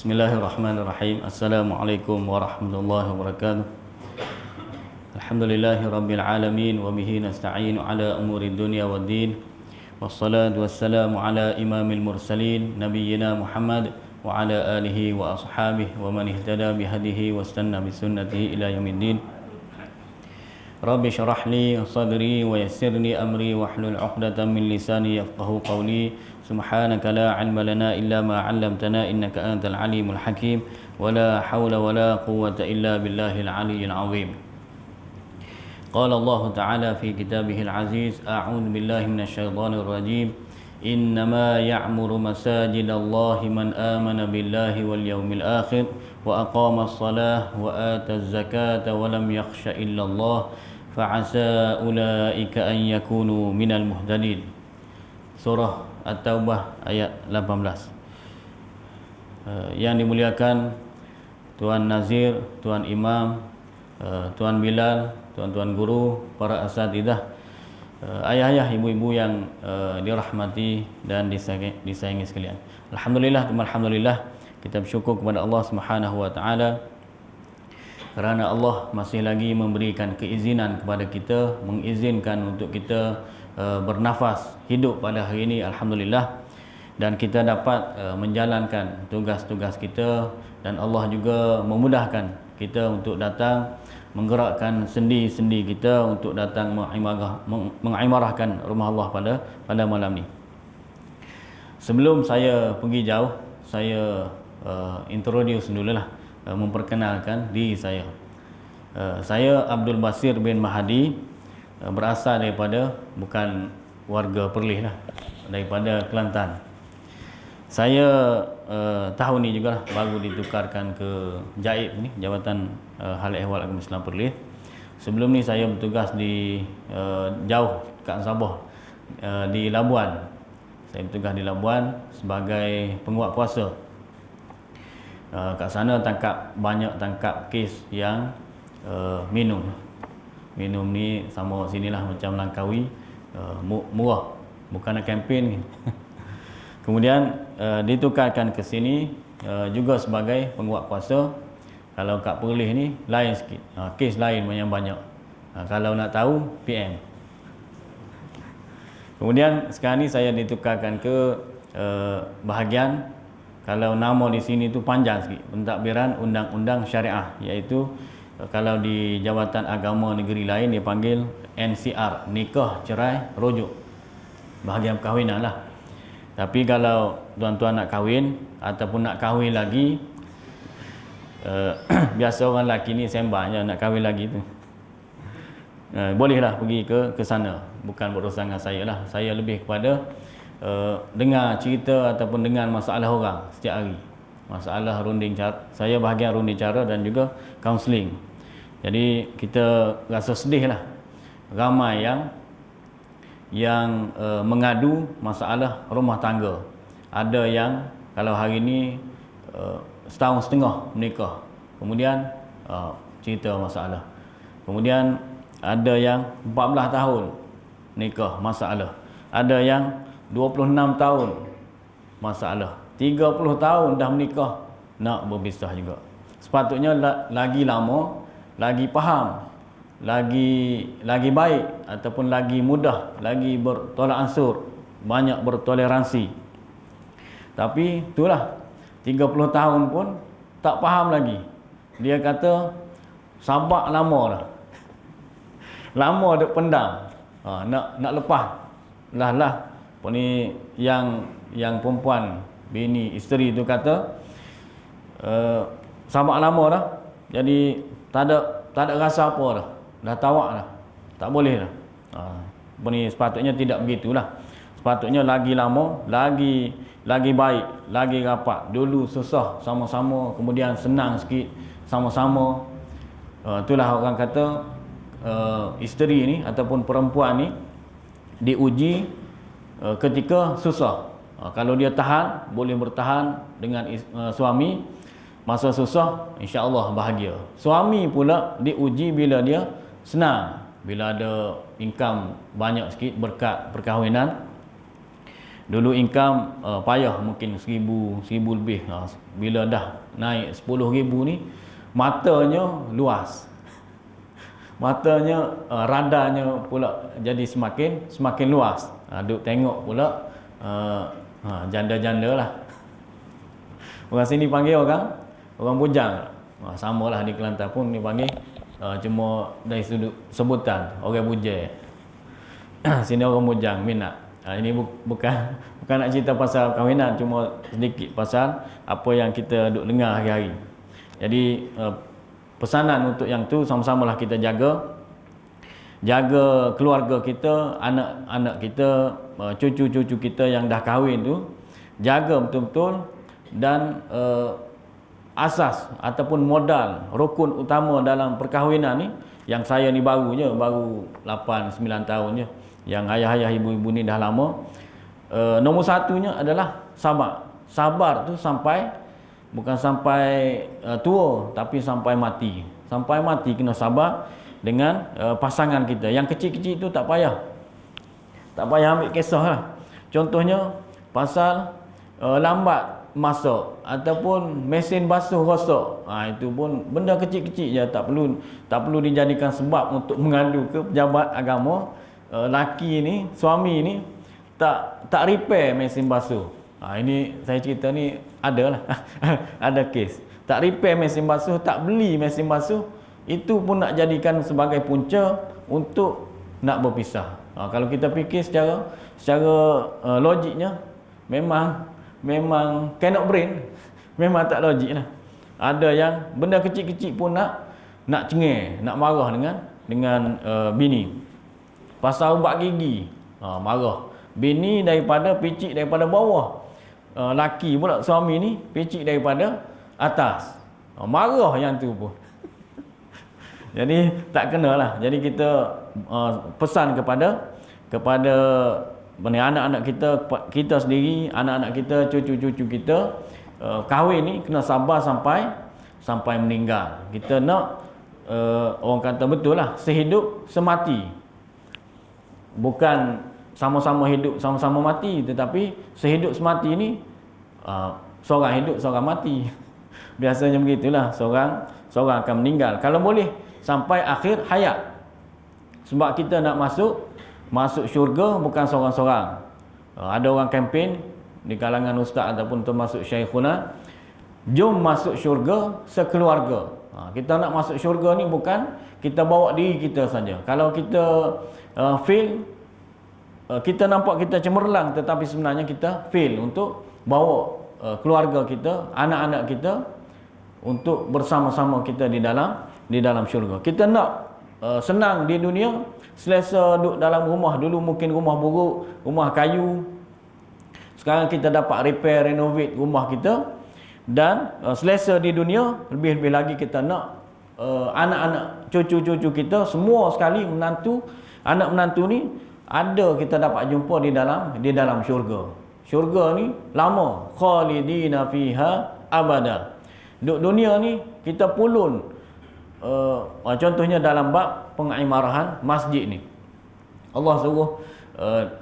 Bismillahirrahmanirrahim. Assalamualaikum warahmatullahi wabarakatuh. Alhamdulillahi rabbil alamin wa bihi nasta'inu ala umuri dunya waddin. Wassalatu wassalamu ala imamil mursalin nabiyyina Muhammad wa ala alihi wa ashabihi wa man ihtada bihadihi wastanna bisunnatihi ila yaumiddin. Rabbi syrah li sadri wa yassir li amri wahlul 'uqdatam min lisani yafqahu qawli. Subhanaka la 'ilma lana illa ma 'allamtana innaka antal alimul hakim wa la hawla wa la quwwata illa billahil aliyyil 'azim. Qala Allah Ta'ala fi kitabihil aziz, a'udzu billahi minasyaitonir rajim. Innama ya'muru masajidallahi man amana billahi wal yawmil akhir wa aqamas salah wa ataz zakata wa lam yakhsha illa Allah fa'asa ulaika an yakunu minal muhtadin. Surah At-Taubah ayat 18. Yang dimuliakan Tuan Nazir, Tuan Imam, Tuan Bilal, tuan-tuan guru, para asatidzah, ayah-ayah, ibu-ibu yang dirahmati dan disayangi sekalian. Alhamdulillah kita bersyukur kepada Allah Subhanahu wa taala kerana Allah masih lagi memberikan keizinan kepada kita, mengizinkan untuk kita bernafas hidup pada hari ini, alhamdulillah, dan kita dapat menjalankan tugas-tugas kita, dan Allah juga memudahkan kita untuk datang menggerakkan sendi-sendi kita untuk datang mengimarahkan rumah Allah pada malam ni. Sebelum saya pergi jauh, saya introduce dululah, memperkenalkan diri saya. Saya Abdul Basir bin Mahdi, berasal daripada, bukan warga Perlis lah, daripada Kelantan. Saya tahun ni juga baru ditukarkan ke JAIP ni, Jabatan Hal Ehwal Agama Islam Perlis. Sebelum ni saya bertugas di jauh kat Sabah, di Labuan. Saya bertugas di Labuan sebagai penguat puasa. Kat sana banyak tangkap kes yang minum ni sama sinilah macam Langkawi, murah, bukan nak kempen ni. Kemudian ditukarkan ke sini juga sebagai penguat puasa. Kalau kat Perlis ni lain sikit, kes lain yang banyak. Kalau nak tahu, PM. Kemudian sekarang ni saya ditukarkan ke bahagian, kalau nama di sini tu panjang sikit, pentadbiran undang-undang syariah, iaitu kalau di Jabatan Agama Negeri lain dia panggil NCR, nikah, cerai, rujuk, bahagian perkahwinan lah. Tapi kalau tuan-tuan nak kahwin ataupun nak kahwin lagi, biasa orang lelaki ni sembah je nak kahwin lagi tu, bolehlah pergi ke sana. Bukan berurusan dengan saya lah, saya lebih kepada dengar cerita ataupun dengan masalah orang setiap hari, masalah runding cara. Saya bahagian runding cara dan juga kaunseling. Jadi kita rasa sedih lah, ramai yang mengadu masalah rumah tangga. Ada yang kalau hari ni setahun setengah menikah, kemudian cerita masalah. Kemudian ada yang 14 tahun nikah, masalah. Ada yang 26 tahun, masalah. 30 tahun dah menikah, nak berpisah juga. Sepatutnya lagi lama, lagi faham, lagi baik ataupun lagi mudah, lagi bertolak ansur, banyak bertoleransi. Tapi itulah, 30 tahun pun tak faham lagi. Dia kata sabak lama dah, lama duk pendam, nak lepas lah. Apa ni yang perempuan, bini, isteri tu kata sabak lama dah, jadi tak ada rasa apa dah tawak dah, tak boleh dah. Apa ni, sepatutnya tidak begitulah. Sepatutnya lagi lama, lagi baik, lagi rapat. Dulu susah sama-sama, kemudian senang sikit sama-sama. Itulah orang kata isteri ni ataupun perempuan ni diuji ketika susah. Kalau dia tahan, boleh bertahan dengan suami. Masa susah, insya-Allah bahagia. Suami pula diuji bila dia senang, bila ada income banyak sikit berkat perkahwinan. Dulu income payah mungkin 1000 lebih. Bila dah naik 10,000 ni, matanya luas. Matanya radarnya pula jadi semakin luas. Duk tengok pula janda-janda lah. Orang sini panggil orang bujang. Samalah di Kelantan pun dipanggil cuma dari sudut sebutan orang bujang. Sini orang bujang minat. Ini bukan nak cerita pasal kahwinan, cuma sedikit pasal apa yang kita duk dengar hari-hari. Jadi pesanan untuk yang tu sama-samalah kita jaga keluarga kita, anak-anak kita, cucu-cucu kita yang dah kahwin tu, jaga betul-betul. Dan asas ataupun modal rukun utama dalam perkahwinan ni, yang saya ni baru 8-9 tahun je, yang ayah-ayah ibu-ibu ni dah lama. Nombor satunya adalah sabar tu bukan sampai tua, tapi sampai mati. Sampai mati kena sabar dengan pasangan kita. Yang kecil-kecil tu tak payah ambil kisah lah. Contohnya pasal lambat masak ataupun mesin basuh rosak. Itu pun benda kecil-kecil je, tak perlu dijadikan sebab untuk mengadu ke pejabat agama. Laki ni, suami ni tak repair mesin basuh. Ini saya cerita ni adalah ada kes. Tak repair mesin basuh, tak beli mesin basuh, itu pun nak jadikan sebagai punca untuk nak berpisah. Kalau kita fikir secara logiknya, memang cannot brain, memang tak logik lah. Ada yang benda kecil-kecil pun nak cengeng, nak marah dengan bini. Pasal ubat gigi, marah. Bini picit daripada bawah. Laki pula, suami ni picit daripada atas. Marah yang tu pun. Jadi tak kenalah. Jadi kita pesan kepada anak-anak kita sendiri, anak-anak kita, cucu-cucu kita, kahwin ni kena sabar sampai meninggal. Kita nak orang kata betul lah, sehidup semati. Bukan sama-sama hidup, sama-sama mati, tetapi sehidup semati ni seorang hidup, seorang mati. Biasanya begitulah, seorang akan meninggal. Kalau boleh sampai akhir hayat. Sebab kita nak masuk syurga bukan seorang-seorang. Ada orang kempen di kalangan ustaz ataupun termasuk syekhuna, jom masuk syurga sekeluarga. Kita nak masuk syurga ni bukan kita bawa diri kita saja. Kalau kita fail, kita nampak kita cemerlang, tetapi sebenarnya kita fail untuk bawa keluarga kita, anak-anak kita untuk bersama-sama kita di dalam syurga. Kita nak senang di dunia, selesa duduk dalam rumah. Dulu mungkin rumah buruk, rumah kayu. Sekarang kita dapat repair, renovate rumah kita dan selesa di dunia. Lebih-lebih lagi kita nak anak-anak, cucu-cucu kita, semua sekali anak menantu ni ada kita dapat jumpa di dalam syurga. Syurga ni lama, khalidina fiha abada. Duk dunia ni kita pulun. Contohnya dalam bab pengimarahan masjid ni, Allah suruh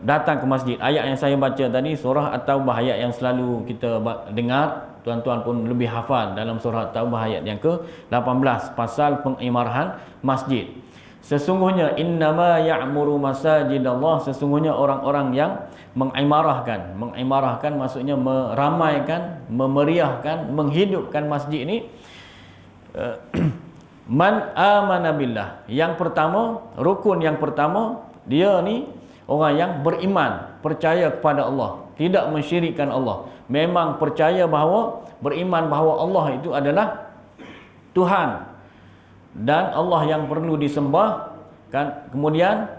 datang ke masjid. Ayat yang saya baca tadi, surah At-Taubah, ayat yang selalu kita dengar, tuan-tuan pun lebih hafal. Dalam surah At-Taubah ayat yang ke-18 pasal pengimarahan masjid. Sesungguhnya innama ya'muru masajidallah, sesungguhnya orang-orang yang mengimarahkan maksudnya meramaikan, memeriahkan, menghidupkan masjid ini, man amana billah. Yang pertama, rukun yang pertama, dia ni orang yang beriman, percaya kepada Allah, tidak mensyirikkan Allah. Memang percaya beriman bahawa Allah itu adalah Tuhan dan Allah yang perlu disembah kan. Kemudian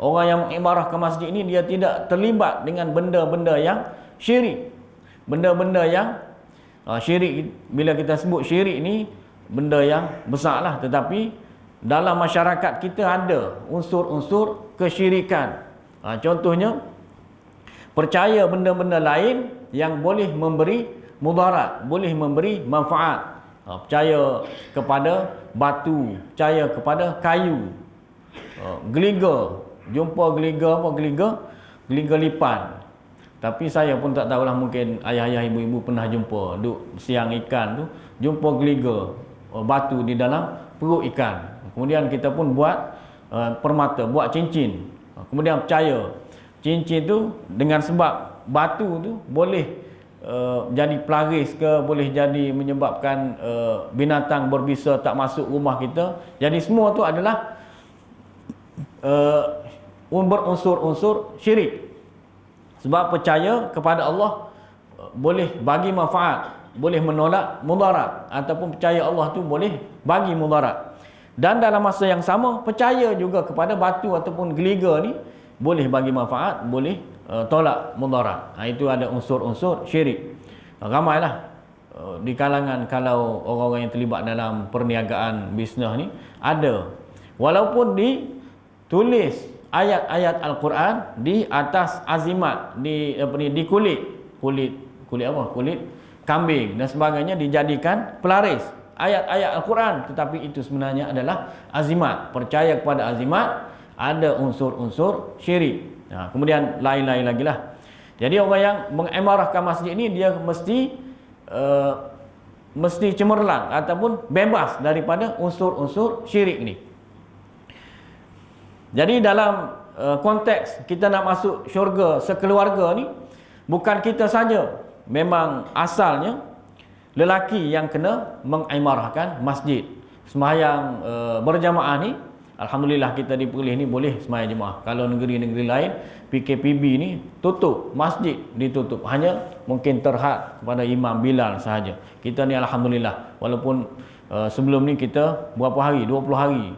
orang yang mengimarah ke masjid ini, dia tidak terlibat dengan benda-benda yang syirik. Benda-benda yang syirik, bila kita sebut syirik ni benda yang besar lah, tetapi dalam masyarakat kita ada unsur-unsur kesyirikan. Contohnya percaya benda-benda lain yang boleh memberi mudarat, boleh memberi manfaat. Percaya kepada batu, percaya kepada kayu, geliga, jumpa geliga lipan, Tapi saya pun tak tahulah, mungkin ayah-ayah ibu-ibu pernah jumpa duk siang ikan tu, jumpa geliga batu di dalam perut ikan. Kemudian kita pun buat permata, buat cincin. Kemudian percaya cincin tu dengan sebab batu tu boleh jadi pelaris ke, boleh jadi menyebabkan binatang berbisa tak masuk rumah kita. Jadi semua tu adalah berunsur-unsur syirik. Sebab percaya kepada Allah boleh bagi manfaat, boleh menolak mudarat, ataupun percaya Allah tu boleh bagi mudarat. Dan dalam masa yang sama percaya juga kepada batu ataupun geliga ni boleh bagi manfaat, boleh tolak mudarat. Itu ada unsur-unsur syirik. Ramailah di kalangan, kalau orang-orang yang terlibat dalam perniagaan bisnes ni ada, walaupun ditulis ayat-ayat Al-Quran di atas azimat, di kulit kambing dan sebagainya, dijadikan pelaris ayat-ayat Al-Quran, tetapi itu sebenarnya adalah azimat. Percaya kepada azimat ada unsur-unsur syirik. Kemudian lain-lain lagi lah. Jadi orang yang mengimarahkan masjid ini, dia mesti cemerlang ataupun bebas daripada unsur-unsur syirik ni. Jadi dalam konteks kita nak masuk syurga sekeluarga ni, bukan kita saja memang asalnya lelaki yang kena mengimarahkan masjid. Sembahyang berjamaah ni, alhamdulillah kita di Perlis ni boleh sembahyang jemaah. Kalau negeri-negeri lain PKPB ni tutup, masjid ditutup, hanya mungkin terhad kepada Imam Bilal sahaja. Kita ni alhamdulillah, walaupun sebelum ni kita berapa hari, 20 hari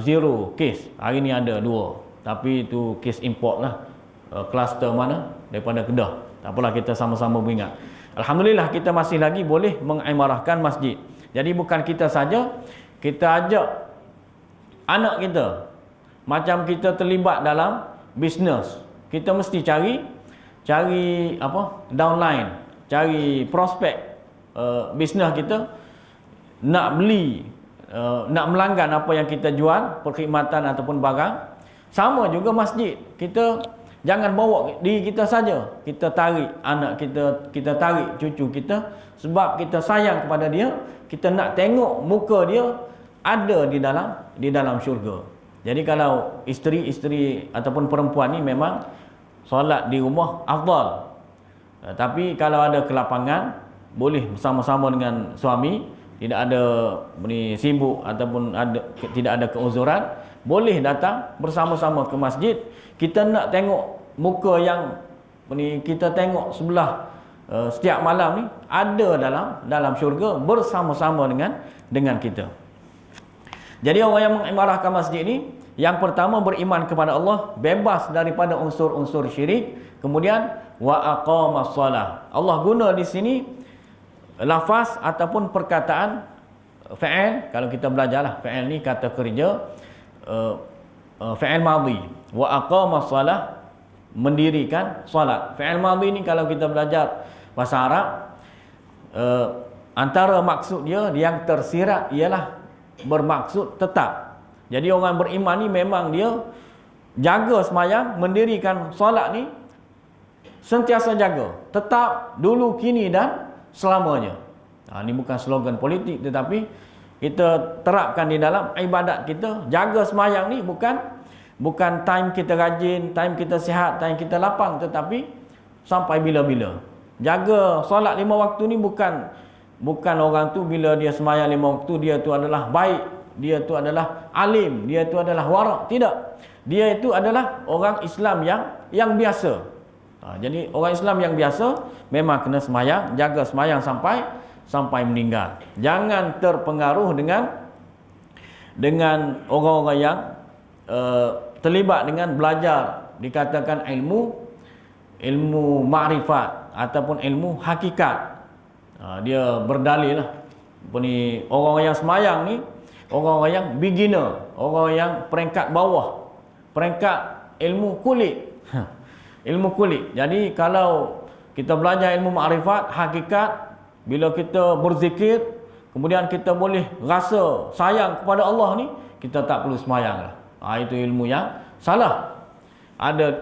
zero case, hari ni ada 2, tapi itu case import lah, kluster mana daripada Kedah. Tak apalah, kita sama-sama beringat. Alhamdulillah kita masih lagi boleh mengimarahkan masjid. Jadi bukan kita saja, kita ajak anak kita, macam kita terlibat dalam bisnes, kita mesti cari downline, cari prospek bisnes kita, nak beli, nak melanggan apa yang kita jual, perkhidmatan ataupun barang. Sama juga masjid, kita jangan bawa diri kita saja, kita tarik anak kita, kita tarik cucu kita, sebab kita sayang kepada dia, kita nak tengok muka dia ada di dalam syurga. Jadi kalau isteri-isteri ataupun perempuan ni memang solat di rumah afdal. Tapi kalau ada kelapangan, boleh bersama-sama dengan suami, tidak ada sibuk ataupun tidak ada keuzuran, boleh datang bersama-sama ke masjid. Kita nak tengok muka yang kita tengok sebelah setiap malam ni ada dalam syurga bersama-sama dengan kita. Jadi orang yang mengimarahkan masjid ni, yang pertama beriman kepada Allah, bebas daripada unsur-unsur syirik. Kemudian wa aqamas salah. Allah guna di sini lafaz ataupun perkataan fa'il. Kalau kita belajarlah, fa'il ni kata kerja, fa'il madhi. Wa aqamas salah, mendirikan solat. Fa'il madhi ni kalau kita belajar bahasa Arab, antara maksud dia yang tersirat ialah bermaksud tetap. Jadi orang beriman ni memang dia jaga sembahyang, mendirikan solat ni sentiasa jaga, tetap, dulu, kini dan selamanya. Ini bukan slogan politik, tetapi kita terapkan di dalam ibadat kita. Jaga sembahyang ni bukan time kita rajin, time kita sihat, time kita lapang, tetapi sampai bila-bila. Jaga solat 5 waktu ni bukan orang tu bila dia sembahyang 5 waktu dia tu adalah baik, dia tu adalah alim, dia tu adalah warak. Tidak. Dia itu adalah orang Islam yang biasa. Jadi orang Islam yang biasa memang kena sembahyang, jaga sembahyang sampai meninggal. Jangan terpengaruh dengan orang-orang yang terlibat dengan belajar, dikatakan ilmu ma'rifat ataupun ilmu hakikat. Dia berdalil lah, orang-orang yang sembahyang ni orang-orang yang beginner, orang yang peringkat bawah, peringkat ilmu kulit. Ilmu kulit. Jadi kalau kita belajar ilmu ma'rifat, hakikat, bila kita berzikir, kemudian kita boleh rasa sayang kepada Allah ni, kita tak perlu sembahyang lah. Itu ilmu yang salah.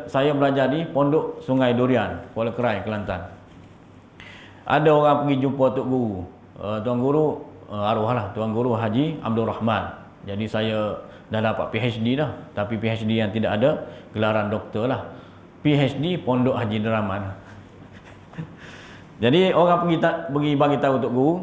Saya belajar di Pondok Sungai Durian, Kuala Kerai, Kelantan. Ada orang pergi jumpa Tok Guru. Tuan Guru arwahlah, Tuan Guru Haji Abdul Rahman. Jadi saya dah dapat PhD dah, tapi PhD yang tidak ada gelaran doktor lah. PhD Pondok Haji Deraman. Jadi orang pergi bagi tahu Tok Guru,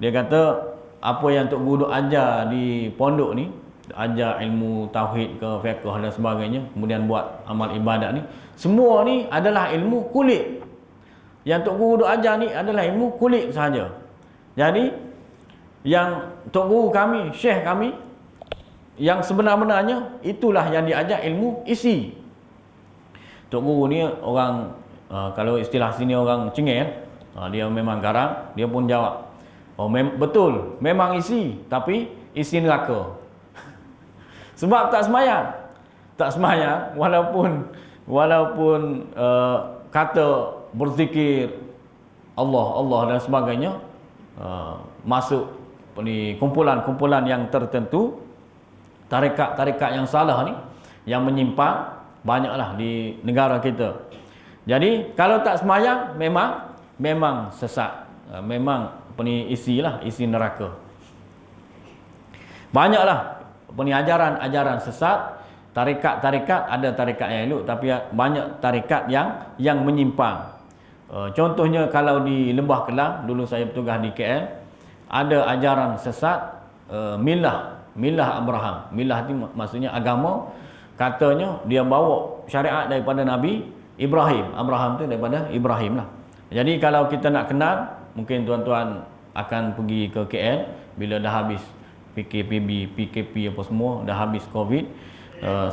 dia kata apa yang Tok Guru ajar di pondok ni, ajar ilmu tauhid ke fiqh dan sebagainya, kemudian buat amal ibadat ni, semua ni adalah ilmu kulit. Yang Tok Guru ajar ni adalah ilmu kulit sahaja. Jadi yang Tok Guru kami, Syekh kami, yang sebenar-benarnya itulah yang diajar ilmu isi. Tok Guru ni orang, kalau istilah sini orang cengeng, dia memang garang. Dia pun jawab, betul, memang isi, tapi isi neraka. Sebab tak semayang walaupun kata berzikir Allah dan sebagainya, masuk kumpulan-kumpulan yang tertentu, tarekat-tarekat yang salah ni, yang menyimpang, banyaklah di negara kita. Jadi kalau tak semayang memang sesat, memang isi neraka. Banyaklah ajaran sesat, tarekat-tarekat, ada tarekat yang elok, tapi banyak tarekat yang menyimpang. Contohnya kalau di Lembah Kelang, dulu saya bertugas di KL, ada ajaran sesat milah Abraham. Milah itu maksudnya agama, katanya dia bawa syariat daripada Nabi Ibrahim. Abraham tu daripada Ibrahim lah. Jadi kalau kita nak kenal, mungkin tuan-tuan akan pergi ke KL bila dah habis PKP apa semua, dah habis COVID,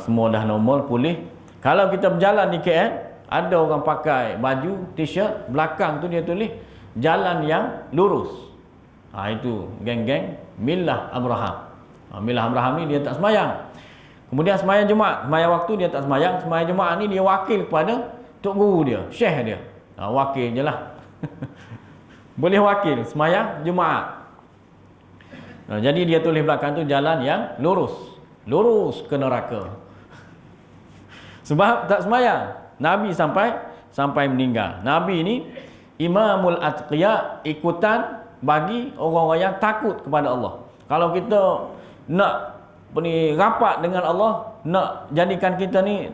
semua dah normal, pulih. Kalau kita berjalan di KL, ada orang pakai baju t-shirt, belakang tu dia tulis jalan yang lurus. Itu geng-geng milah Abraham. Milah Abraham ni dia tak semayang. Kemudian semayang Jumaat, semayang waktu dia tak semayang. Semayang Jumaat ni dia wakil kepada Tok Guru dia, Syekh dia. Wakil je lah. Boleh wakil semayang Jumaat. Jadi dia tulis belakang tu jalan yang lurus ke neraka. Sebab tak semayang. Nabi sampai meninggal. Nabi ni Imamul Atqiya, ikutan bagi orang-orang yang takut kepada Allah. Kalau kita nak rapat dengan Allah, nak jadikan kita ni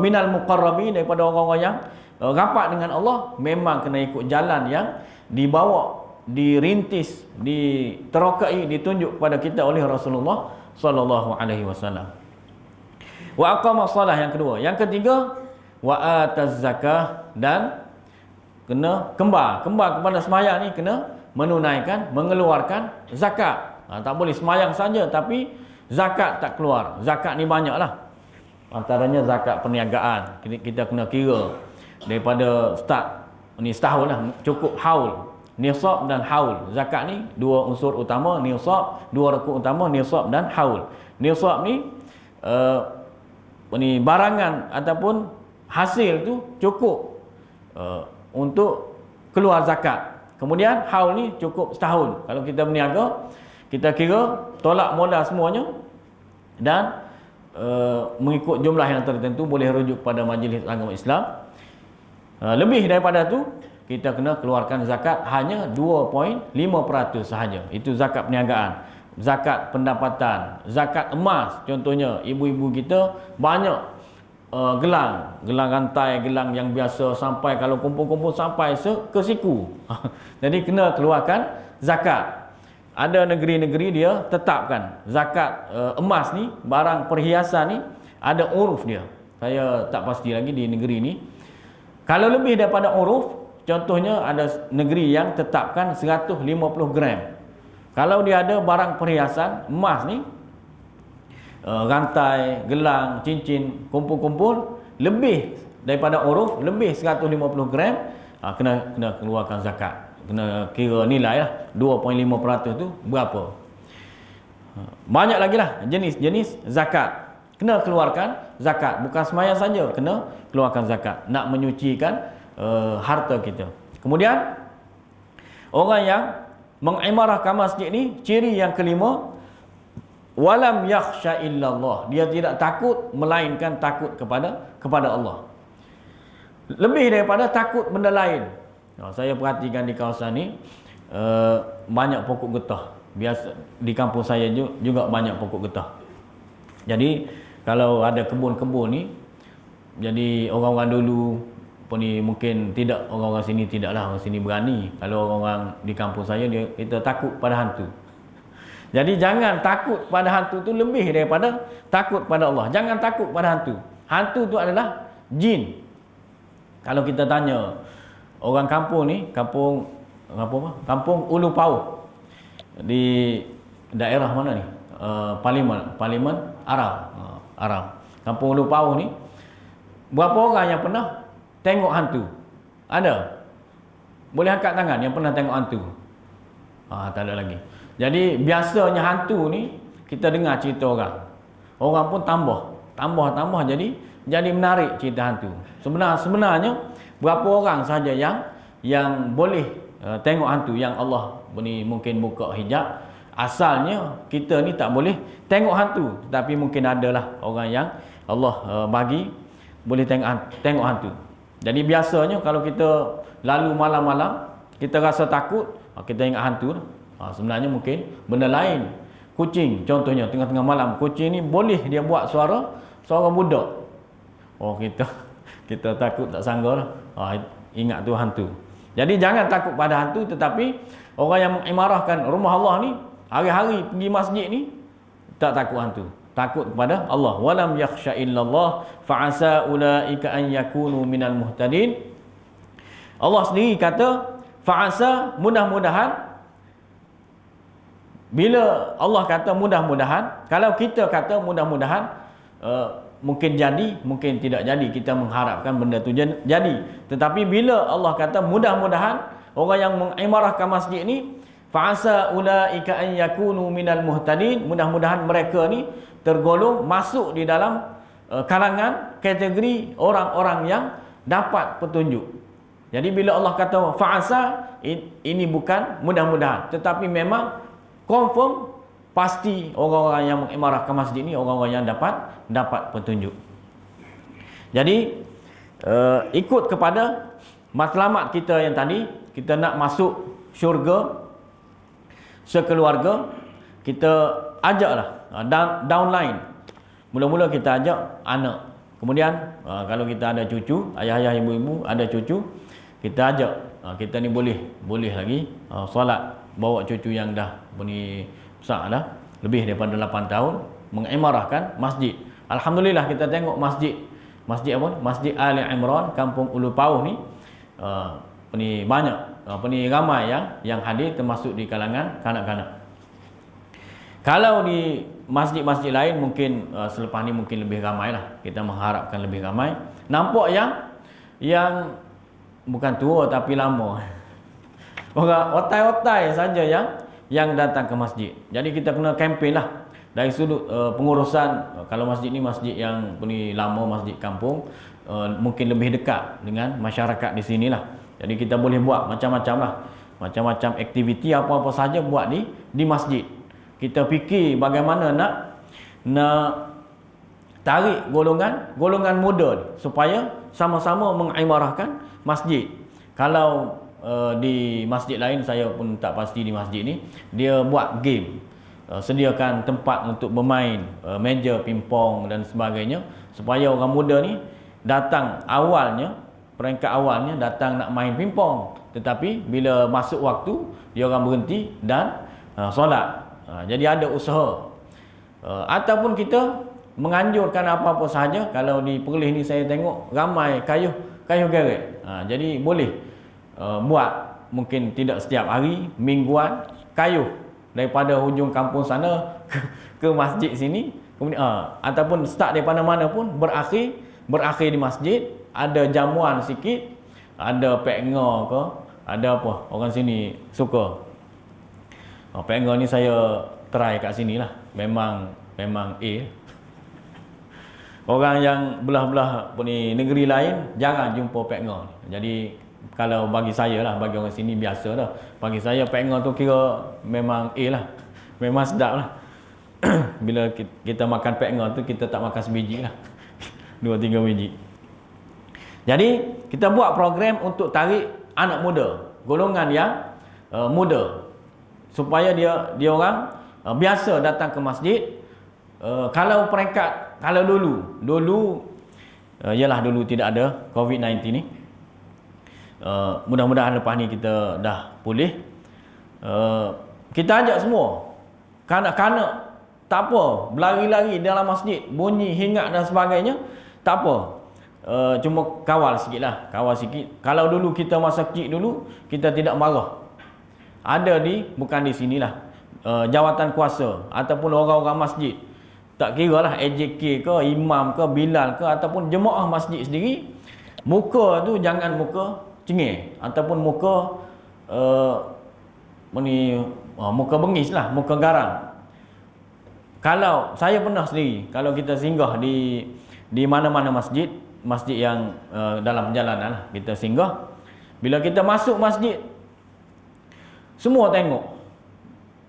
minal muqarrabin, daripada orang-orang yang rapat dengan Allah, memang kena ikut jalan yang dibawa, dirintis, diterokai, ditunjuk kepada kita oleh Rasulullah sallallahu alaihi wasallam. Wa aqama shalah, yang kedua. Yang ketiga, wa ataz zakah, dan kena kembar kepada semayang ni, kena menunaikan, mengeluarkan zakat. Tak boleh semayang saja tapi zakat tak keluar. Zakat ni banyaklah. Antaranya zakat perniagaan, kita kena kira daripada setahun lah, cukup haul, nisab dan haul. Zakat ni dua unsur utama, nisab, dua rukun utama, nisab dan haul. Nisab ni barangan ataupun hasil tu cukup untuk keluar zakat. Kemudian haul ni cukup setahun. Kalau kita berniaga, kita kira tolak modal semuanya dan mengikut jumlah yang tertentu, boleh rujuk pada Majlis Agama Islam. Lebih daripada tu, kita kena keluarkan zakat hanya 2.5% sahaja. Itu zakat perniagaan. Zakat pendapatan, zakat emas, contohnya ibu-ibu kita banyak gelang rantai, gelang yang biasa, sampai kalau kumpul-kumpul sampai ke siku. Jadi kena keluarkan zakat. Ada negeri-negeri dia tetapkan zakat emas ni, barang perhiasan ni, ada uruf dia. Saya tak pasti lagi di negeri ni. Kalau lebih daripada uruf, contohnya ada negeri yang tetapkan 150 gram. Kalau dia ada barang perhiasan emas ni, rantai, gelang, cincin, kumpul-kumpul lebih daripada uruf, lebih 150 gram, kena keluarkan zakat. Kena kira nilai lah, 2.5% tu berapa. Banyak lagi lah jenis-jenis zakat. Kena keluarkan zakat. Bukan semayang saja, kena keluarkan zakat. Nak menyucikan harta kita. Kemudian orang yang mengimarahkan masjid ni, ciri yang kelima, walam yakhsha illallah, dia tidak takut melainkan takut kepada Allah. Lebih daripada takut benda lain. Saya perhatikan di kawasan ni banyak pokok getah. Biasa di kampung saya juga banyak pokok getah. Jadi kalau ada kebun-kebun ni, jadi orang-orang dulu ni mungkin tidak, orang-orang sini tidaklah, orang sini berani. Kalau orang-orang di kampung saya, kita takut pada hantu. Jadi jangan takut pada hantu tu lebih daripada takut pada Allah. Jangan takut pada hantu. Hantu tu adalah jin. Kalau kita tanya orang kampung ni, kampung Ulu Pauh, di daerah mana ni? Parlimen Arau. Kampung Ulu Pauh ni, berapa orang yang pernah tengok hantu? Ada? Boleh angkat tangan yang pernah tengok hantu? Tak ada lagi. Jadi biasanya hantu ni kita dengar cerita orang. Orang pun tambah jadi menarik cerita hantu. Sebenarnya berapa orang saja yang boleh tengok hantu, yang Allah ni mungkin buka hijab. Asalnya kita ni tak boleh tengok hantu, tetapi mungkin adalah orang yang Allah bagi boleh tengok hantu. Jadi biasanya kalau kita lalu malam-malam, kita rasa takut, kita ingat hantu. Sebenarnya mungkin benda lain. Kucing contohnya, tengah-tengah malam kucing ni boleh dia buat suara budak. Kita takut, tak sangka lah. Ingat tu hantu. Jadi jangan takut pada hantu, tetapi orang yang mengimarahkan rumah Allah ni, hari-hari pergi masjid ni, tak takut hantu, takut kepada Allah. Walam yakhsha illallah fa'asa ulaika an yakunu minal muhtadin. Allah sendiri kata fa'asa, mudah-mudahan. Bila Allah kata mudah-mudahan, kalau kita kata mudah-mudahan, mungkin jadi, mungkin tidak jadi. Kita mengharapkan benda tu jadi. Tetapi bila Allah kata mudah-mudahan, orang yang mengimarahkan masjid ni, fa'asa ulaika an yakunu minal muhtadin, mudah-mudahan mereka ni tergolong masuk di dalam kalangan kategori orang-orang yang dapat petunjuk. Jadi bila Allah kata fa'asa, ini bukan mudah-mudahan, tetapi memang confirm, pasti orang-orang yang mengimarahkan masjid ni orang-orang yang dapat petunjuk. Jadi ikut kepada matlamat kita yang tadi, kita nak masuk syurga sekeluarga, kita ajaklah downline. Mula-mula kita ajak anak. Kemudian kalau kita ada cucu, ayah-ayah, ibu-ibu ada cucu, kita ajak. Kita ni boleh lagi solat, bawa cucu yang dah besar dah, lebih daripada 8 tahun, mengimarahkan masjid. Alhamdulillah kita tengok masjid apa? Masjid Ali Imran, kampung Ulu Pauh ni, banyak ramai yang hadir, termasuk di kalangan kanak-kanak. Kalau di masjid-masjid lain mungkin selepas ni mungkin lebih ramai lah. Kita mengharapkan lebih ramai. Nampak yang bukan tua tapi lama. Orang otai-otai saja yang datang ke masjid. Jadi kita kena kempen lah dari sudut pengurusan. Kalau masjid ni masjid yang lama, masjid kampung, mungkin lebih dekat dengan masyarakat di sini lah. Jadi kita boleh buat macam-macam lah, macam-macam aktiviti apa-apa saja buat di masjid. Kita fikir bagaimana nak tarik golongan muda supaya sama-sama mengimarahkan masjid. Kalau di masjid lain, saya pun tak pasti di masjid ni, dia buat game, sediakan tempat untuk bermain, meja pingpong dan sebagainya, supaya orang muda ni datang peringkat awalnya datang nak main pingpong, tetapi bila masuk waktu dia orang berhenti dan solat. Jadi ada usaha. Ataupun kita menganjurkan apa-apa sahaja. Kalau di Perlis ni saya tengok ramai kayu geret. Jadi boleh buat, mungkin tidak setiap hari, mingguan, kayu daripada hujung kampung sana ke masjid sini. Kemudian ataupun start daripada mana pun, berakhir di masjid. Ada jamuan sikit, ada peknga ke, ada apa orang sini suka. Peknga ni saya try kat sini lah. Memang A. Orang yang belah-belah negeri lain jarang jumpa peknga. Jadi kalau bagi saya lah, bagi orang sini biasa dah. Bagi saya peknga tu kira memang A lah. Memang sedap lah. Bila kita makan pekngah tu, kita tak makan sebiji lah. 2-3 biji. Jadi kita buat program untuk tarik anak muda, golongan yang muda, supaya dia orang biasa datang ke masjid. Kalau peringkat, kalau dulu yalah, dulu tidak ada COVID-19 ni. Mudah-mudahan lepas ni kita dah pulih. Kita ajak semua kanak-kanak, tak apa, berlari-lari dalam masjid, bunyi hingat dan sebagainya, tak apa. Cuma kawal sikit lah, kawal sikit. Kalau dulu kita masa kecil dulu, kita tidak marah. Ada bukan di sinilah, jawatan kuasa ataupun orang-orang masjid, tak kira lah AJK ke, imam ke, Bilal ke, ataupun jemaah masjid sendiri, muka tu jangan muka cengih, ataupun muka muka bengis lah, muka garang. Kalau saya pernah sendiri, kalau kita singgah di mana-mana masjid yang dalam perjalanan lah, kita singgah, bila kita masuk masjid, semua tengok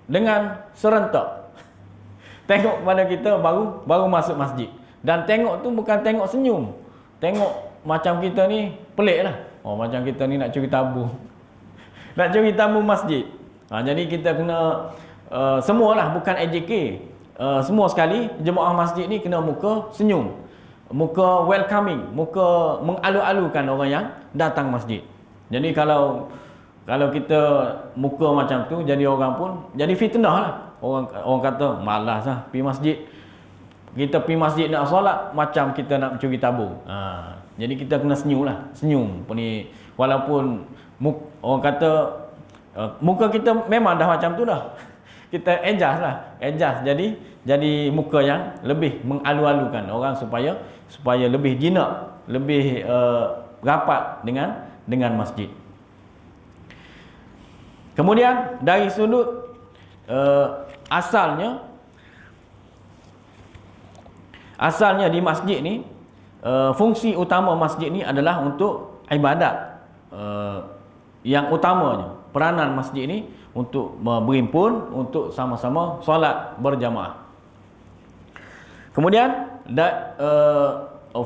dengan serentak. Tengok pada kita baru masuk masjid. Dan tengok tu bukan tengok senyum, tengok macam kita ni pelik lah. Macam kita ni nak curi tabung nak curi tabung masjid. Jadi kita kena semualah, bukan AJK, semua sekali jemaah masjid ni kena muka senyum, muka welcoming, muka mengalu-alukan orang yang datang masjid. Jadi kalau kita muka macam tu, jadi orang pun jadi fitnah lah. Orang kata malas lah pergi masjid. Kita pergi masjid nak solat macam kita nak mencuri tabung. Jadi kita kena senyum lah, senyum ni, walaupun orang kata muka kita memang dah macam tu dah, kita adjust lah, jadi muka yang lebih mengalu-alukan orang, supaya lebih jinak, lebih rapat dengan masjid. Kemudian dari sudut asalnya di masjid ni, fungsi utama masjid ni adalah untuk ibadat. Yang utamanya, peranan masjid ni untuk berhimpun, untuk sama-sama solat berjamaah. Kemudian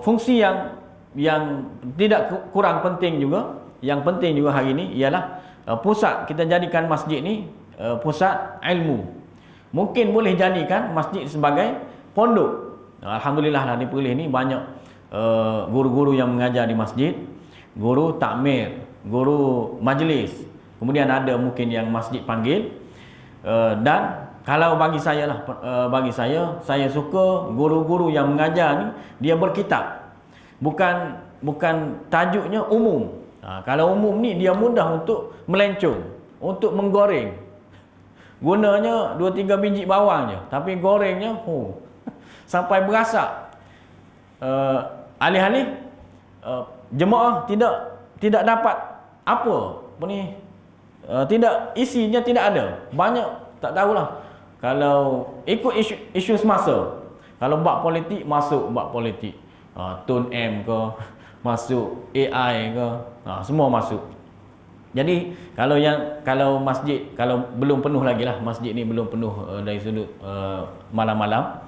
fungsi yang tidak kurang penting juga, yang penting juga hari ini ialah pusat. Kita jadikan masjid ni pusat ilmu. Mungkin boleh jadikan masjid sebagai pondok. Alhamdulillah lah, di Perlis ni banyak guru-guru yang mengajar di masjid, guru takmir, guru majlis. Kemudian ada mungkin yang masjid panggil. Dan kalau bagi saya lah, saya suka guru-guru yang mengajar ni dia berkitab. Bukan tajuknya umum. Kalau umum ni dia mudah untuk melencong, untuk menggoreng. Gunanya 2-3 biji bawang je, tapi gorengnya sampai berasak. Alih-alih jemaah tidak dapat tidak, isinya tidak ada. Banyak tak tahulah. Kalau ikut isu semasa, kalau bab politik masuk bab politik, Tun M ke, masuk AI ke, semua masuk. Jadi kalau masjid, kalau belum penuh lagi lah, masjid ni belum penuh dari sudut malam-malam.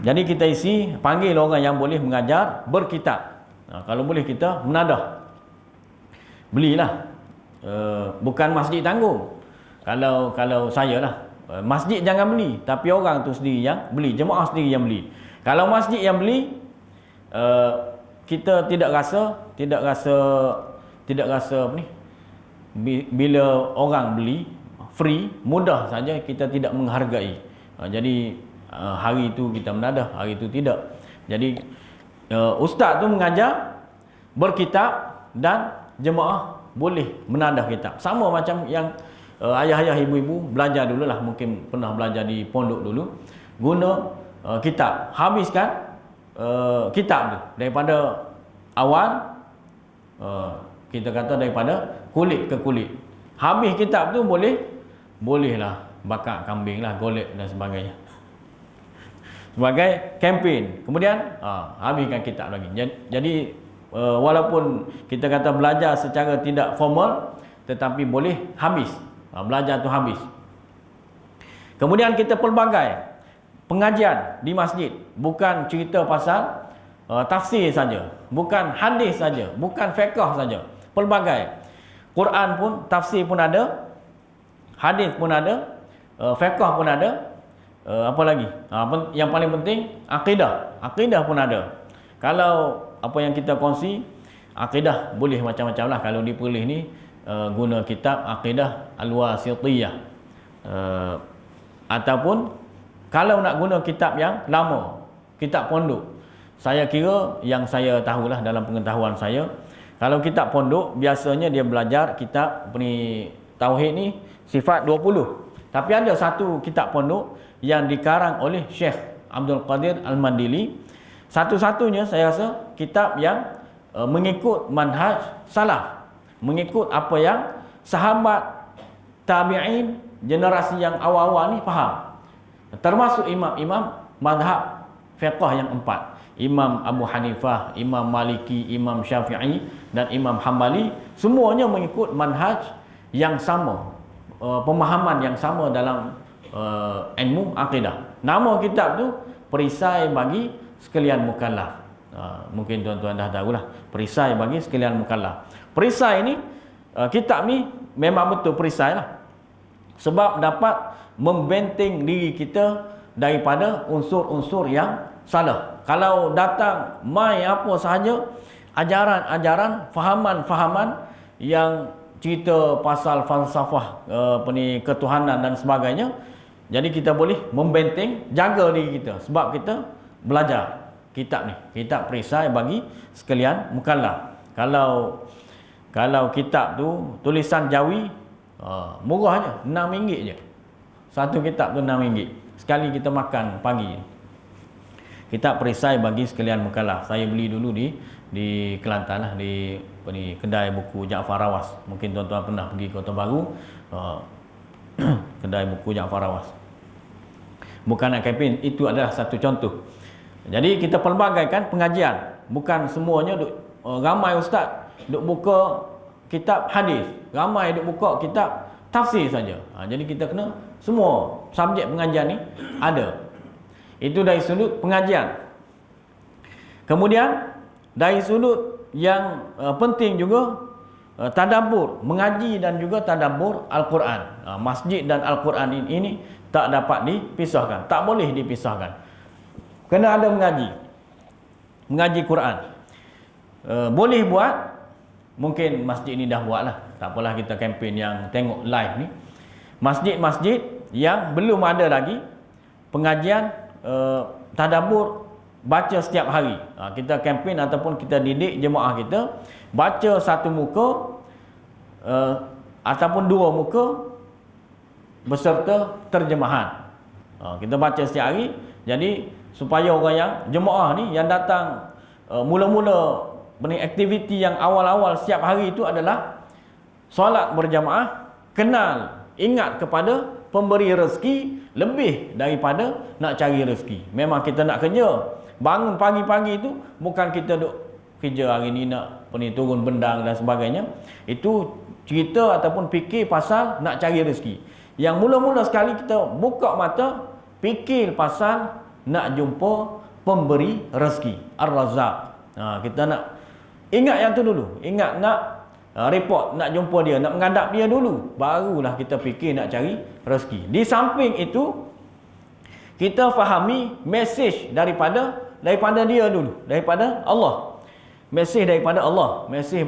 Jadi kita panggil orang yang boleh mengajar berkitab. Kalau boleh kita menadah, belilah. Bukan masjid tanggung. Kalau saya lah, masjid jangan beli, tapi orang tu sendiri yang beli, jemaah sendiri yang beli. Kalau masjid yang beli, kita tidak rasa bila orang beli free, mudah saja, kita tidak menghargai. Jadi hari itu kita menadah, hari itu tidak. Jadi ustaz tu mengajar berkitab dan jemaah boleh menadah kitab. Sama macam yang ayah-ayah, ibu-ibu belajar dululah, mungkin pernah belajar di pondok dulu, guna kitab. Habiskan kitab tu daripada awal, kita kata daripada kulit ke kulit. Habis kitab tu bolehlah bakar kambing lah, golek dan sebagainya, sebagai kempen. Kemudian habiskan kitab lagi. Jadi walaupun kita kata belajar secara tidak formal, tetapi boleh habis, belajar tu habis. Kemudian kita pelbagai pengajian di masjid, bukan cerita pasal tafsir saja, bukan hadis saja, bukan fiqh saja, pelbagai. Quran pun, tafsir pun ada, hadis pun ada, fiqh pun ada, apa lagi? Yang paling penting akidah pun ada. Kalau apa yang kita kongsi, akidah boleh macam-macam lah. Kalau dipilih ni guna kitab Aqidah Al-Wasithiyah, ataupun kalau nak guna kitab yang lama, kitab pondok, saya kira yang saya tahulah dalam pengetahuan saya, kalau kitab pondok biasanya dia belajar kitab tauhid ni sifat 20. Tapi ada satu kitab pondok yang dikarang oleh Syekh Abdul Qadir Al-Mandili. Satu-satunya saya rasa kitab yang mengikut manhaj salaf, mengikut apa yang sahabat tabi'in generasi yang awal-awal ni faham. Termasuk imam-imam mazhab fiqh yang 4. Imam Abu Hanifah, Imam Maliki, Imam Syafi'i dan Imam Hambali, semuanya mengikut manhaj yang sama, pemahaman yang sama dalam ilmu akidah. Nama kitab tu Perisai bagi sekalian mukallaf. Mungkin tuan-tuan dah tahulah, perisai bagi sekalian mukallaf. Perisai ni, kitab ni memang betul perisai lah, sebab dapat membenteng diri kita daripada unsur-unsur yang salah. Kalau datang mai apa sahaja, ajaran-ajaran, fahaman-fahaman yang cerita pasal falsafah ketuhanan dan sebagainya, jadi kita boleh membenteng, jaga diri kita, sebab kita belajar kitab ni, kitab perisai bagi sekalian mukallaf. Kalau kitab tu tulisan Jawi, murah je, RM6 je. Satu kitab tu RM6. Sekali kita makan pagi. Kitab perisai bagi sekalian mukallaf. Saya beli dulu di Kelantan lah, di kedai buku Jaafar Rawas. Mungkin tuan-tuan pernah pergi Kota Baru, kedai buku Jaafar Rawas. Bukan nak kempen, itu adalah satu contoh. Jadi kita pelbagaikan pengajian. Bukan semuanya ramai ustaz duk buka kitab hadis, ramai duk buka kitab tafsir saja. Jadi kita kena semua subjek pengajian ni ada. Itu dari sudut pengajian. Kemudian dari sudut yang penting juga, tadabbur, mengaji dan juga tadabbur Al-Quran. Masjid dan Al-Quran ini tak dapat dipisahkan, tak boleh dipisahkan. Kena ada mengaji Quran. Boleh buat, mungkin masjid ni dah buat lah, tak apalah kita kempen yang tengok live ni. Masjid-masjid yang belum ada lagi pengajian tadabbur baca setiap hari, kita kempen ataupun kita didik jemaah kita baca satu muka ataupun dua muka beserta terjemahan. Kita baca setiap hari, jadi supaya orang yang jemaah ni yang datang mula-mula aktiviti yang awal-awal setiap hari itu adalah solat berjamaah, kenal, ingat kepada pemberi rezeki lebih daripada nak cari rezeki. Memang kita nak kerja, bangun pagi-pagi itu bukan kita duk kerja hari ni nak turun bendang dan sebagainya. Itu cerita ataupun fikir pasal nak cari rezeki. Yang mula-mula sekali kita buka mata, fikir pasal nak jumpa pemberi rezeki, Ar-Razzaq. Kita nak ingat yang tu dulu, ingat nak report, nak jumpa dia, nak menghadap dia dulu, barulah kita fikir nak cari rezeki. Di samping itu, kita fahami mesej daripada dia dulu, daripada Allah. Mesej daripada Allah, mesej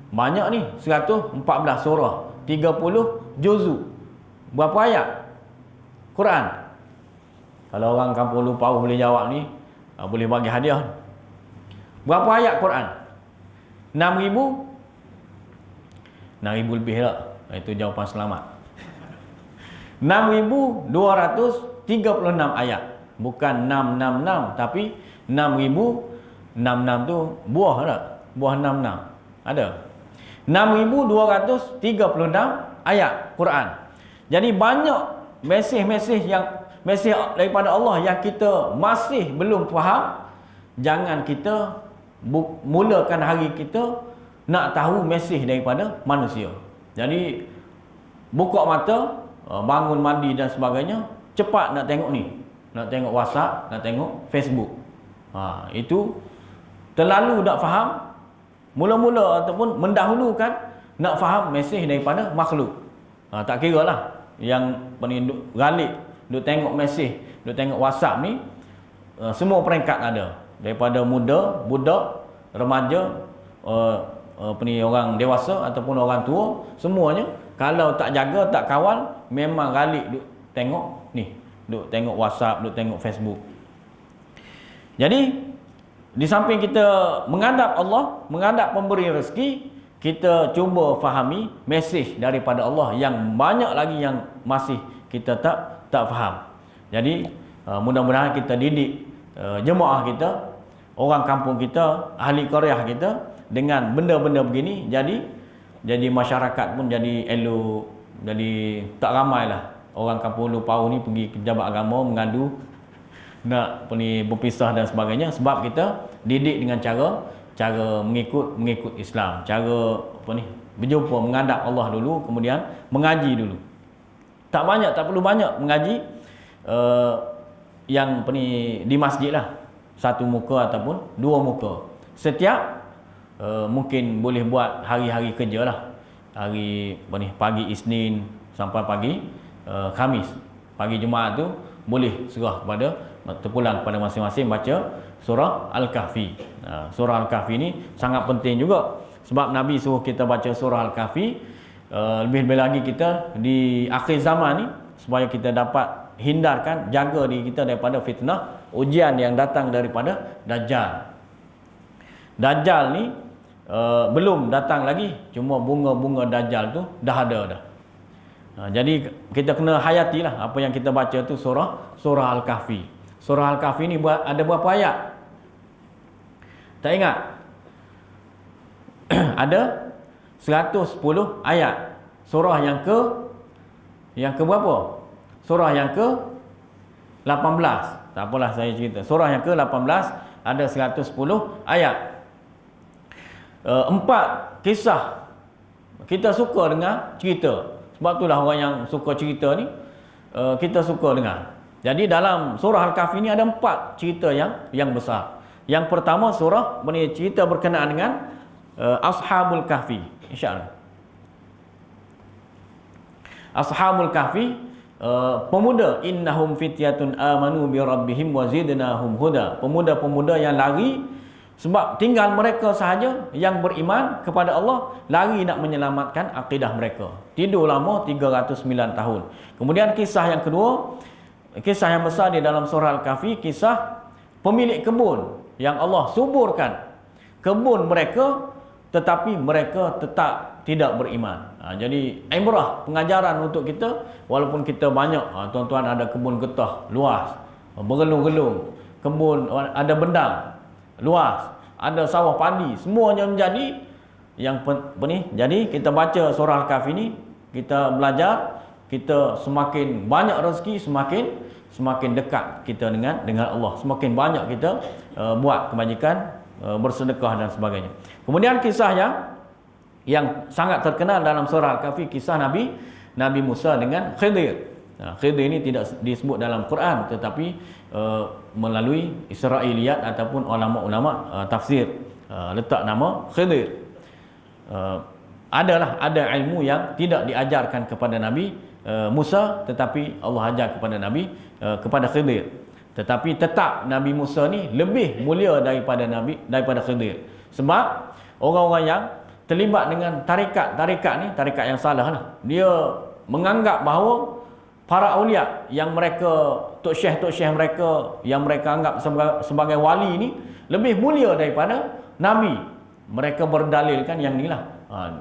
banyak ni, 114 surah, 30 juzuk. Berapa ayat Quran? Kalau orang kampung lupa boleh jawab ni, boleh bagi hadiah. Berapa ayat Quran? 6,000 lebih lah. Itu jawapan selamat. 6,236 ayat. Bukan 666, tapi 6,066 tu buah tak? Buah 66. Ada. 6,236 ayat Quran. Jadi banyak mesej daripada Allah yang kita masih belum faham. Jangan kita mulakan hari kita nak tahu mesej daripada manusia. Jadi buka mata, bangun mandi dan sebagainya, cepat nak tengok ni, nak tengok WhatsApp, nak tengok Facebook. Itu terlalu tak faham, mula-mula ataupun mendahulukan nak faham mesej daripada makhluk. Tak kira lah yang duk galik, duk tengok mesej, duk tengok WhatsApp ni, semua peringkat ada, daripada muda, budak, remaja, orang dewasa ataupun orang tua, semuanya kalau tak jaga, tak kawal, memang galik duk tengok ni, duk tengok WhatsApp, duk tengok Facebook. Jadi di samping kita menghadap Allah, menghadap pemberi rezeki, kita cuba fahami mesej daripada Allah yang banyak lagi yang masih kita tak faham. Jadi mudah-mudahan kita didik jemaah kita, orang kampung kita, ahli qaryah kita dengan benda-benda begini, jadi masyarakat pun jadi elok, jadi tak ramailah orang kampung Ulu Pauh ni pergi ke pejabat agama mengadu nak berpisah dan sebagainya, sebab kita didik dengan cara mengikut Islam, cara berjumpa, menghadap Allah dulu, kemudian mengaji dulu. Tak perlu banyak mengaji, yang di masjid lah, satu muka ataupun dua muka setiap. Mungkin boleh buat hari-hari kerja lah, hari pagi Isnin sampai pagi Khamis. Pagi Jumaat tu boleh serah terpulang kepada masing-masing baca surah Al-Kahfi. Surah Al-Kahfi ni sangat penting juga, sebab Nabi suruh kita baca surah Al-Kahfi. Lebih-lebih lagi kita di akhir zaman ni, supaya kita dapat hindarkan, jaga diri kita daripada fitnah, ujian yang datang daripada Dajjal. Dajjal ni belum datang lagi, cuma bunga-bunga Dajjal tu dah ada dah. Jadi kita kena hayatilah apa yang kita baca tu, surah Al-Kahfi. Surah Al-Kahfi ni ada berapa ayat? Tak ingat? Ada 110 ayat. Surah yang ke berapa? Surah yang ke 18. Tak apalah saya cerita. Surah yang ke 18 ada 110 ayat. 4 kisah kita suka dengar cerita. Sebab itulah orang yang suka cerita ni, kita suka dengar. Jadi dalam surah Al-Kahfi ni ada 4 cerita yang besar. Yang pertama surah cerita berkenaan dengan Ashabul Kahfi, insya-Allah. Ashabul Kahfi, pemuda, innahum fityatun amanu bi rabbihim wa zidnahum huda. Pemuda-pemuda yang lari, sebab tinggal mereka sahaja yang beriman kepada Allah, lari nak menyelamatkan akidah mereka. Tidur lama 309 tahun. Kemudian kisah yang kedua, kisah yang besar di dalam surah Al-Kahfi, kisah pemilik kebun yang Allah suburkan kebun mereka, tetapi mereka tetap tidak beriman. Jadi ibrah, pengajaran untuk kita, walaupun kita banyak, tuan-tuan ada kebun getah luas, bergelung-gelung, kebun ada bendang luas, ada sawah padi, semuanya menjadi yang jadi kita baca surah Al-Kahfi ni, kita belajar, kita semakin banyak rezeki, semakin dekat kita dengan Allah, semakin banyak kita buat kebajikan, bersedekah dan sebagainya. Kemudian kisah yang sangat terkenal dalam surah Al-Kahfi, kisah Nabi Musa dengan Khidir. Khidir ini tidak disebut dalam Quran, tetapi melalui Israiliyat ataupun ulama-ulama tafsir letak nama Khidir. Ada ilmu yang tidak diajarkan kepada Nabi Musa, tetapi Allah ajar kepada Khidir. Tetapi tetap Nabi Musa ni lebih mulia daripada Khidir. Sebab orang-orang yang terlibat dengan tarikat ni, tarikat yang salah lah, dia menganggap bahawa para aulia yang mereka, tok syekh mereka yang mereka anggap sebagai wali ni lebih mulia daripada Nabi. Mereka berdalilkan yang inilah.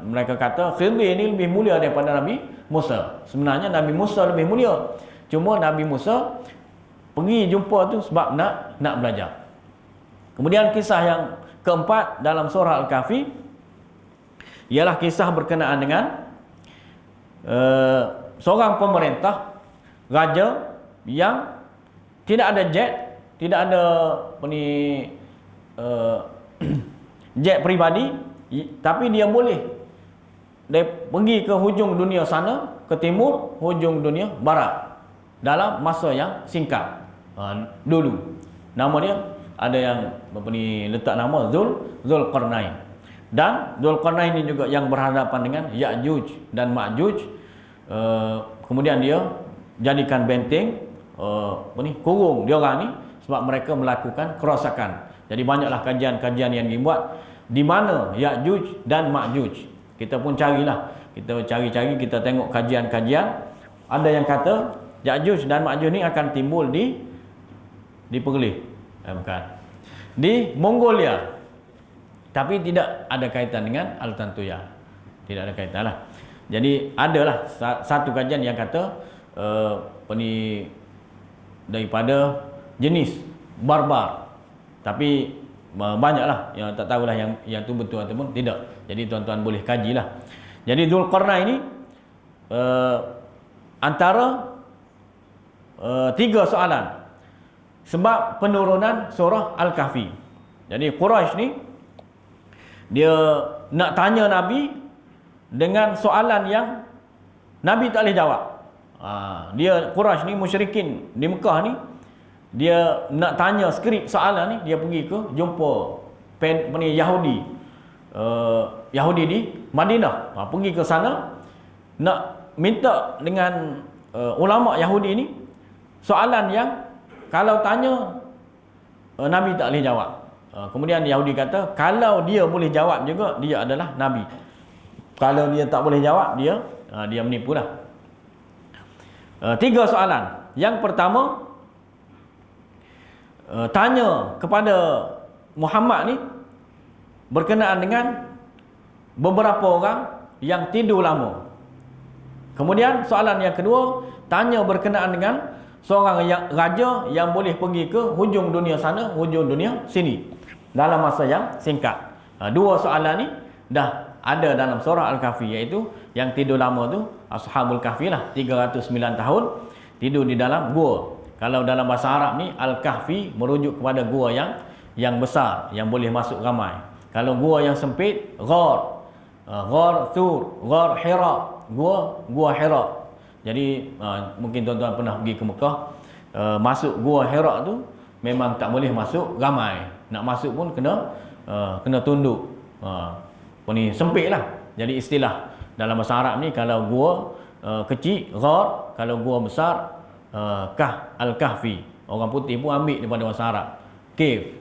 Mereka kata Khidir ni lebih mulia daripada Nabi Musa. Sebenarnya Nabi Musa lebih mulia, cuma Nabi Musa pergi jumpa tu sebab nak belajar. Kemudian kisah yang keempat dalam surah Al-Kahfi ialah kisah berkenaan dengan seorang pemerintah, raja yang tidak ada jet, tidak ada jet peribadi, tapi dia boleh pergi ke hujung dunia sana, ke ke timur, hujung dunia barat dalam masa yang singkat. Dulu nama dia ada yang letak nama Zulkarnain. Dan Zulkarnain ini juga yang berhadapan dengan Ya'juj dan Ma'juj. Kemudian dia jadikan benteng kurung dia orang ni sebab mereka melakukan kerosakan. Jadi banyaklah kajian-kajian yang dibuat di mana Ya'juj dan Ma'juj. Kita pun carilah, kita cari-cari, kita tengok kajian-kajian. Ada yang kata Ya'juj dan Ma'juj ni akan timbul di Perlis, bukan, di Mongolia. Tapi tidak ada kaitan dengan Al-Tantuya. Tidak ada kaitan lah. Jadi adalah satu kajian yang kata daripada jenis barbar. Tapi banyaklah yang tak tahulah yang tu betul ataupun tidak. Jadi tuan-tuan boleh kajilah. Jadi Zulkarnain ini antara 3 soalan sebab penurunan surah Al-Kahfi. Jadi Quraisy ni dia nak tanya Nabi dengan soalan yang Nabi tak boleh jawab. Dia Quraisy ni, musyrikin di Mekah ni, dia nak tanya skrip soalan ni, dia pergi ke jumpa Yahudi, Yahudi di Madinah. Pergi ke sana nak minta dengan ulama Yahudi ni soalan yang kalau tanya Nabi tak boleh jawab. Kemudian Yahudi kata kalau dia boleh jawab juga dia adalah Nabi. Kalau dia tak boleh jawab dia menipulah. 3 soalan. Yang pertama, tanya kepada Muhammad ni berkenaan dengan beberapa orang yang tidur lama. Kemudian soalan yang kedua, tanya berkenaan dengan seorang raja yang boleh pergi ke hujung dunia sana, hujung dunia sini dalam masa yang singkat. 2 soalan ni dah ada dalam surah Al-Kahfi, iaitu yang tidur lama tu Ashabul Kahfi lah, 309 tahun tidur di dalam gua. Kalau dalam bahasa Arab ni Al-Kahfi merujuk kepada gua yang besar, yang boleh masuk ramai. Kalau gua yang sempit, Ghar Thur, Ghar Hira, gua Hira. Jadi mungkin tuan-tuan pernah pergi ke Mekah, masuk gua Hira tu memang tak boleh masuk ramai. Nak masuk pun kena tunduk. Ni sempit lah. Jadi istilah dalam bahasa Arab ni, kalau gua kecil Ghar, kalau gua besar Al-Kahfi. Orang putih pun ambil daripada bahasa Arab Cave.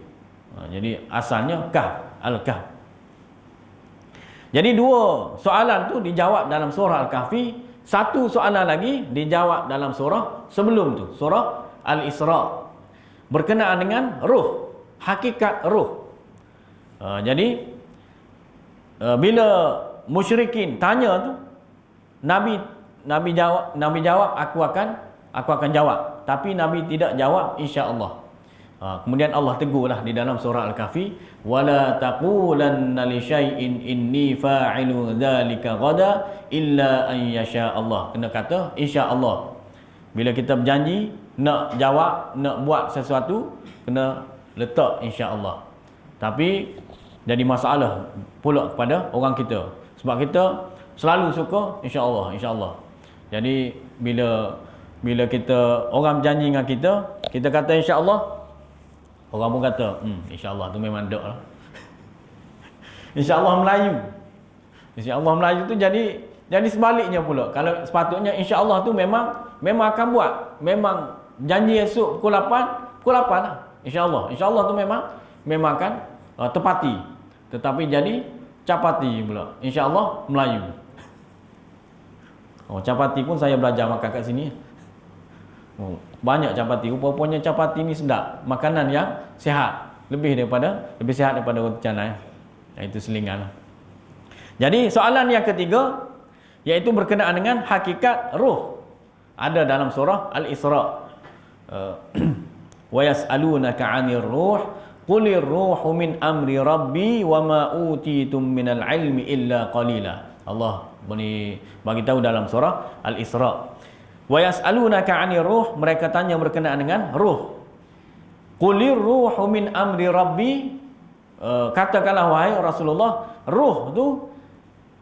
Jadi asalnya Al-Kahf. Jadi 2 soalan tu dijawab dalam surah Al-Kahfi. 1 soalan lagi dijawab dalam surah sebelum tu, surah Al-Isra, berkenaan dengan ruh, hakikat ruh. Jadi bila musyrikin tanya tu, Nabi jawab aku akan jawab, tapi Nabi tidak jawab insya-Allah. Kemudian Allah tegurlah di dalam surah Al-Kahfi, wala taqulanna li syai'in inni fa'ilu dzalika ghada illa an yasha Allah. Kena kata insya-Allah. Bila kita berjanji nak jawab, nak buat sesuatu, kena letak insya-Allah. Tapi jadi masalah pula kepada orang kita, sebab kita selalu suka insya-Allah, insya-Allah. Jadi bila kita orang berjanji dengan kita kata insya-Allah, orang pun kata insya-Allah tu memang dak lah. Insya-Allah Melayu. Insya-Allah Melayu tu jadi sebaliknya pula. Kalau sepatutnya insya-Allah tu memang akan buat. Memang janji esok pukul 8 lah. Insya-Allah. Insya-Allah tu memang akan tepati. Tetapi jadi capati pula. Insya-Allah Melayu. Capati pun saya belajar makan kat sini. Banyak capati. Rupanya capati ni sedap. Makanan yang sihat. Lebih sihat daripada roti canai. Itu selingan. Jadi soalan yang ketiga, iaitu berkenaan dengan hakikat ruh. Ada dalam surah Al-Isra. Wa yas'alunaka 'anir ruh qulir ruhu min amri rabbi wa ma utitum minal ilmi illa qalila. Allah bagi tahu dalam surah Al-Isra. Wa yas'alunaka 'anir ruh, mereka tanya berkenaan dengan ruh. Qulir ruhu min amri rabbi, katakanlah wahai Rasulullah, ruh tu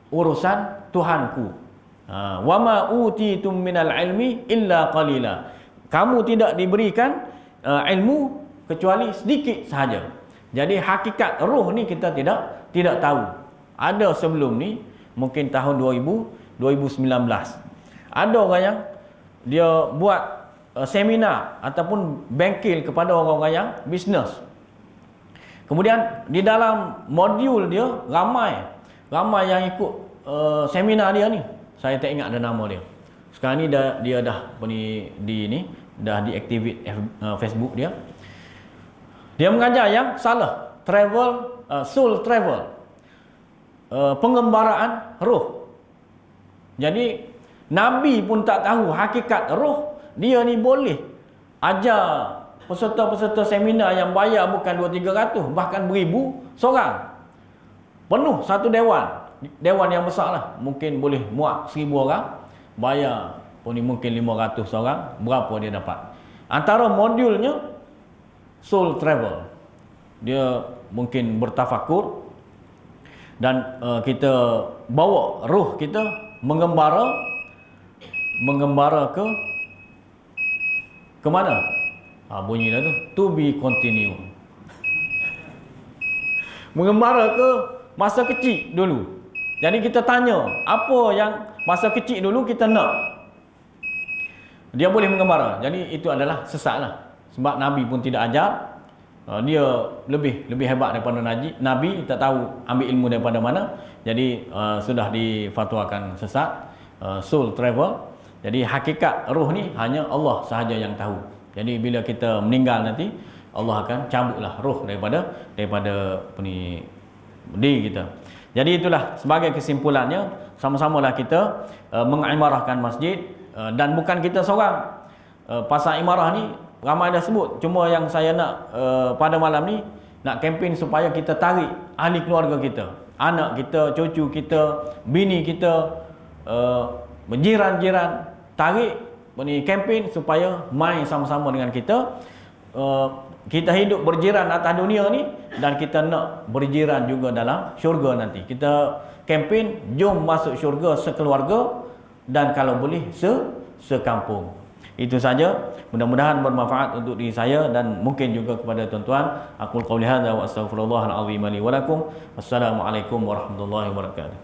urusan Tuhanku. Wa ma utitum minal ilmi illa qalila. Kamu tidak diberikan ilmu kecuali sedikit sahaja. Jadi hakikat roh ni kita tidak tahu. Ada sebelum ni, mungkin tahun 2019. Ada orang yang dia buat seminar ataupun bengkel kepada orang-orang yang bisnes. Kemudian di dalam modul dia ramai yang ikut seminar dia ni. Saya tak ingat ada nama dia. Sekarang ni dia dah dah deactivate Facebook dia. Dia mengajar yang salah, soul travel, pengembaraan roh. Jadi Nabi pun tak tahu hakikat roh. Dia ni boleh ajar peserta-peserta seminar yang bayar bukan 200-300, bahkan beribu seorang. Penuh satu dewan yang besar lah. Mungkin boleh muat 1000 orang. Bayar pun ni mungkin 500 orang. Berapa dia dapat? Antara modulnya soul travel. Dia mungkin bertafakur. Dan kita bawa roh kita mengembara ke mana? Bunyi dah tu. To be continue. Mengembara ke masa kecil dulu. Jadi kita tanya, apa yang masa kecil dulu kita nak? Dia boleh mengembara. Jadi itu adalah sesat lah. Sebab Nabi pun tidak ajar. Dia lebih hebat daripada Nabi. Tak tahu ambil ilmu daripada mana. Jadi sudah difatwakan sesat. Soul travel. Jadi hakikat roh ni hanya Allah sahaja yang tahu. Jadi bila kita meninggal nanti, Allah akan cabutlah roh daripada diri kita. Jadi itulah sebagai kesimpulannya, sama-samalah kita mengimarahkan masjid, dan bukan kita seorang. Pasal imarah ni ramai dah sebut. Cuma yang saya nak pada malam ni nak kempen supaya kita tarik ahli keluarga kita, anak kita, cucu kita, bini kita, jiran-jiran, tarik kempen supaya main sama-sama dengan kita. Kita hidup berjiran atas dunia ni dan kita nak berjiran juga dalam syurga nanti. Kita kempen jom masuk syurga sekeluarga dan kalau boleh sekampung. Itu saja. Mudah-mudahan bermanfaat untuk diri saya dan mungkin juga kepada tuan-tuan. Aqul qouli hadza wa astaghfirullahal azim li wa lakum. Wassalamualaikum warahmatullahi wabarakatuh.